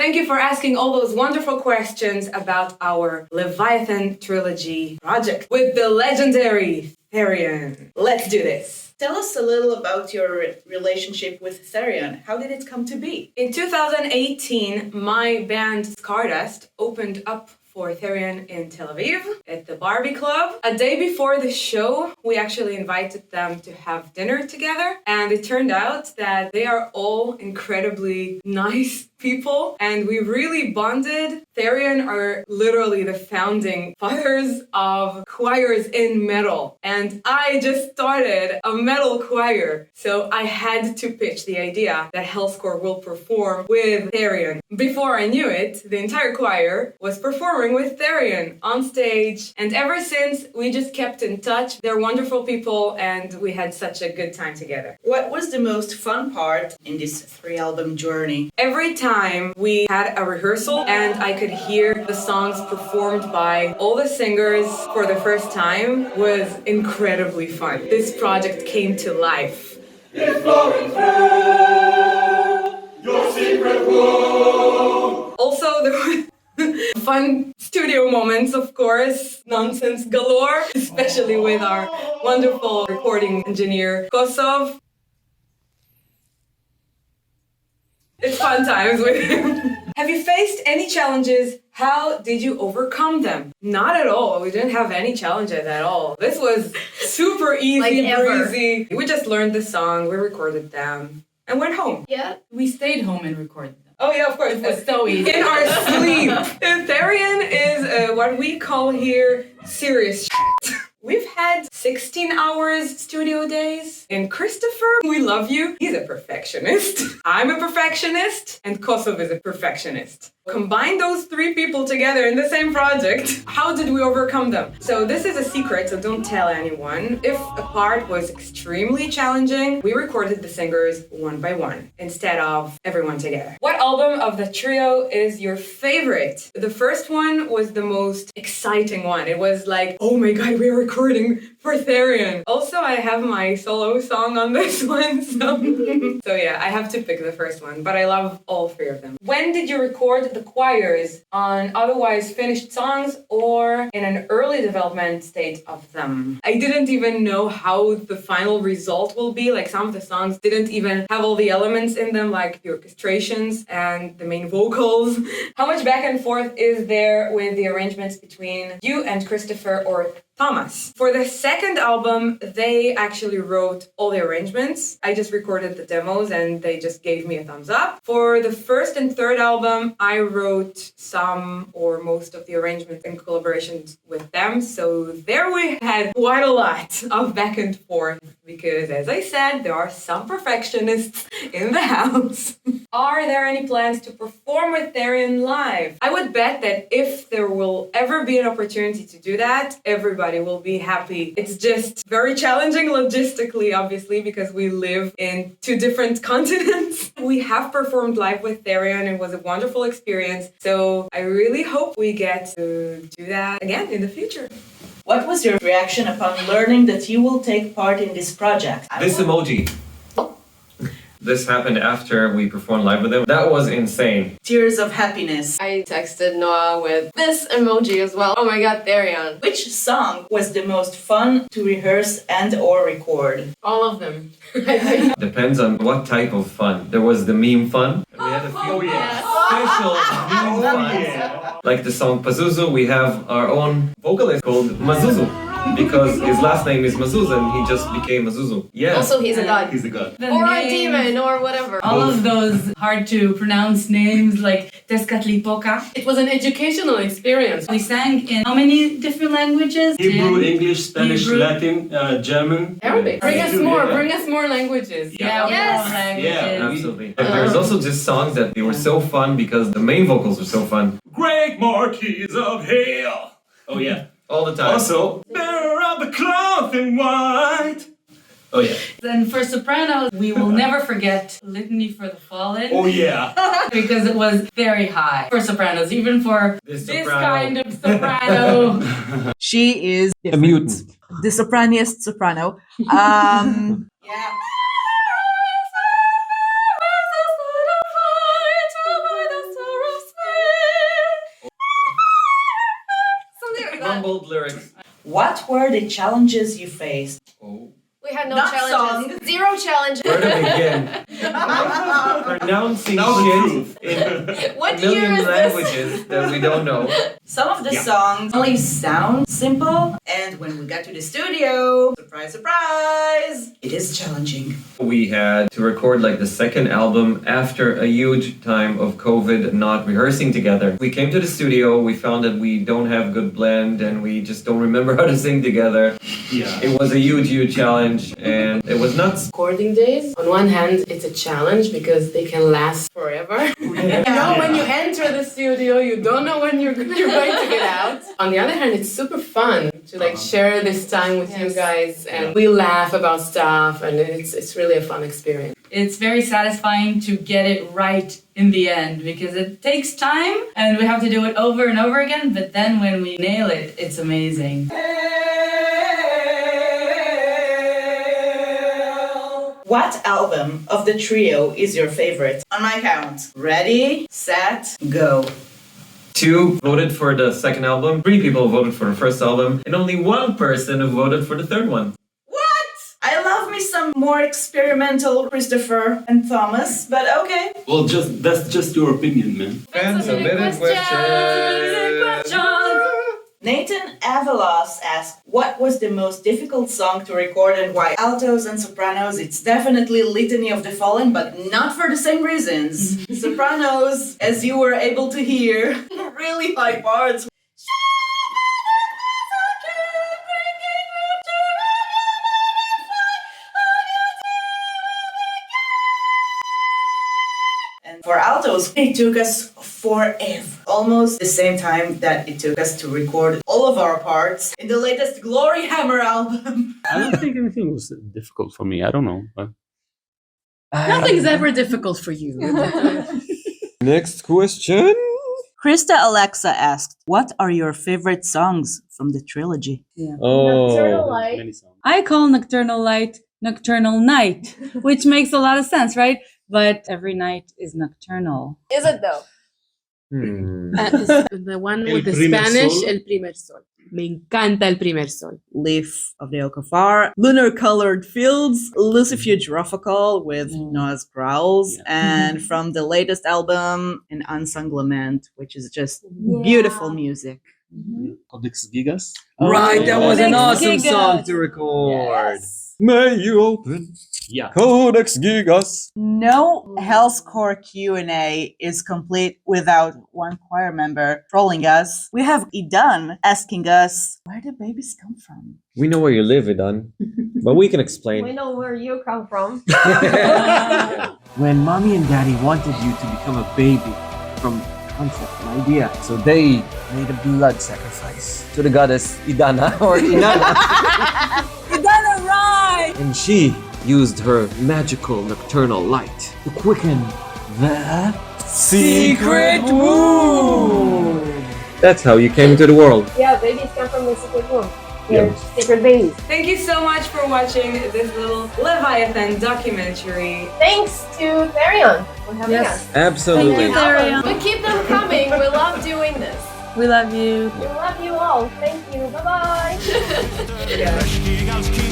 Thank you for asking all those wonderful questions about our Leviathan trilogy project with the legendary Therion. Let's do this. Tell us a little about your relationship with Therion. How did it come to be? In 2018, my band Stardust opened up for Therion in Tel Aviv at the Barbie Club. A day before the show, we actually invited them to have dinner together, and it turned out that they are all incredibly nice people, and we really bonded. Therion are literally the founding fathers of choirs in metal, and I just started a metal choir, so I had to pitch the idea that Hellscore will perform with Therion. Before I knew it, the entire choir was performing with Therion on stage, and ever since we just kept in touch. They're wonderful people, and we had such a good time together. What was the most fun part in this 3-album journey? Every time we had a rehearsal and I could hear the songs performed by all the singers for the first time was incredibly fun. This project came to life. It's flowing through your secret womb. Also, there were fun studio moments, of course, nonsense galore, especially with our wonderful recording engineer, Kosov. It's fun times with him. Have you faced any challenges? How did you overcome them? Not at all. We didn't have any challenges at all. This was super easy, breezy. We just learned the song, we recorded them, and went home. Yeah, we stayed home and recorded them. Oh yeah, of course. It was so easy. In our sleep. Therion is what we call here serious shit. We've had 16 hours studio days. And Christopher, we love you. He's a perfectionist. I'm a perfectionist. And Kosov is a perfectionist. Combine those three people together in the same project. How did we overcome them? So this is a secret, so don't tell anyone. If a part was extremely challenging, we recorded the singers one by one instead of everyone together. What album of the trio is your favorite? The first one was the most exciting one. It was like, oh my god, we're recording for Therion. Also, I have my solo song on this one, so yeah, I have to pick the first one, but I love all three of them. When did you record the choirs? On otherwise finished songs or in an early development state of them? I didn't even know how the final result will be. Like some of the songs didn't even have all the elements in them, like the orchestrations and the main vocals. How much back and forth is there with the arrangements between you and Christopher or Thomas? For the second album, they actually wrote all the arrangements. I just recorded the demos and they just gave me a thumbs up. For the first and third album, I wrote some or most of the arrangements in collaborations with them. So there we had quite a lot of back and forth because, as I said, there are some perfectionists in the house. Are there any plans to perform with Therion live? I would bet that if there will ever be an opportunity to do that, everybody will be happy. It's just very challenging logistically, obviously, because we live in 2 different continents. We have performed live with Therion. It was a wonderful experience. So I really hope we get to do that again in the future. What was your reaction upon learning that you will take part in this project? This emoji. This happened after we performed live with them. That was insane. Tears of happiness. I texted Noah with this emoji as well. Oh my god, Therion. Which song was the most fun to rehearse and or record? All of them. Depends on what type of fun. There was the meme fun. And we had a few special meme fun. Like the song Pazuzu, we have our own vocalist called Mazuzu. Because his last name is Mazuz and he just became Mazuzu. Yeah. Also, he's a god. He's a god. Or a demon, or whatever. All of those hard to pronounce names like Tezcatlipoca. It was an educational experience. We sang in how many different languages? Hebrew, English, Spanish, Hebrew. Latin, German. Arabic. Bring us more languages. Yeah, Yes. languages. Yeah, absolutely. And there's also just songs that they were so fun because the main vocals were so fun. Great Marquis of Hell. Oh yeah. All the time. Also, bearer of the cloth in white. Oh yeah. And for sopranos, we will never forget Litany for the Fallen. Oh yeah. Because it was very high for sopranos, even for This this soprano. kind of soprano. She is A mutant. the sopraniest soprano. Yeah. Jumbled lyrics. What were the challenges you faced? Oh. We had no Not challenges. song. 0 challenges. Where to begin? Pronouncing Now the shit truth. in What a year million is this? languages that we don't know. Some of the songs only sound simple, and when we got to the studio, surprise, surprise, it is challenging. We had to record like the second album after a huge time of COVID not rehearsing together. We came to the studio, we found that we don't have good blend and we just don't remember how to sing together. Yeah. It was a huge challenge and it was nuts. Recording days, on one hand, it's a challenge because they can last forever. You know, when you enter the studio, you don't know when you're going to get out. On the other hand, it's super fun to like share this time with you guys, and we laugh about stuff, and it's really a fun experience. It's very satisfying to get it right in the end because it takes time and we have to do it over and over again, but then when we nail it, it's amazing. What album of the trio is your favorite? On my count. Ready, set, go. 2 voted for the second album, 3 people voted for the first album, and only 1 person who voted for the third one. What? I love me some more experimental Christopher and Thomas, but okay. Well, that's just your opinion, man. Fan submitted questions. Nathan Avalos asked, what was the most difficult song to record and why? Altos and sopranos, it's definitely Litany of the Fallen, but not for the same reasons. Sopranos, as you were able to hear, really high parts. And for altos, it took us forever. Almost the same time that it took us to record all of our parts in the latest Gloryhammer album. I don't think anything was difficult for me. I don't know. But Nothing's ever difficult for you. Next question. Krista Alexa asked, what are your favorite songs from the trilogy? Nocturnal Light. many songs. I call Nocturnal Light Nocturnal Night, which makes a lot of sense, right? But every night is nocturnal. Is it though? The one El with the Primer Spanish, Sol. El Primer Sol. Me encanta El Primer Sol. Leaf of the Oak of Far, Lunar Colored Fields, Lucifuge Rofocol with Noah's Growls, and from the latest album, An Unsung Lament, which is just beautiful music. Codex Gigas. Right, that was an Codex awesome Gigas. song to record. May you open Yeah. Codex Gigas. No Hellscore Q&A is complete without one choir member trolling us. We have Idan asking us, where do babies come from? We know where you live, Idan, but we can explain. We know where you come from. When mommy and daddy wanted you to become a baby from concept, an idea, so they made a blood sacrifice to the goddess Idana or Inanna. Idana, right! And she used her magical nocturnal light to quicken the secret womb. That's how you came into the world. Yeah, babies come from the secret womb. Yeah. They're secret babies. Thank you so much for watching this little Leviathan documentary. Thanks to Therion for having us. Absolutely. We keep them coming. We love doing this. We love you. We love you all. Thank you. Bye-bye. Galski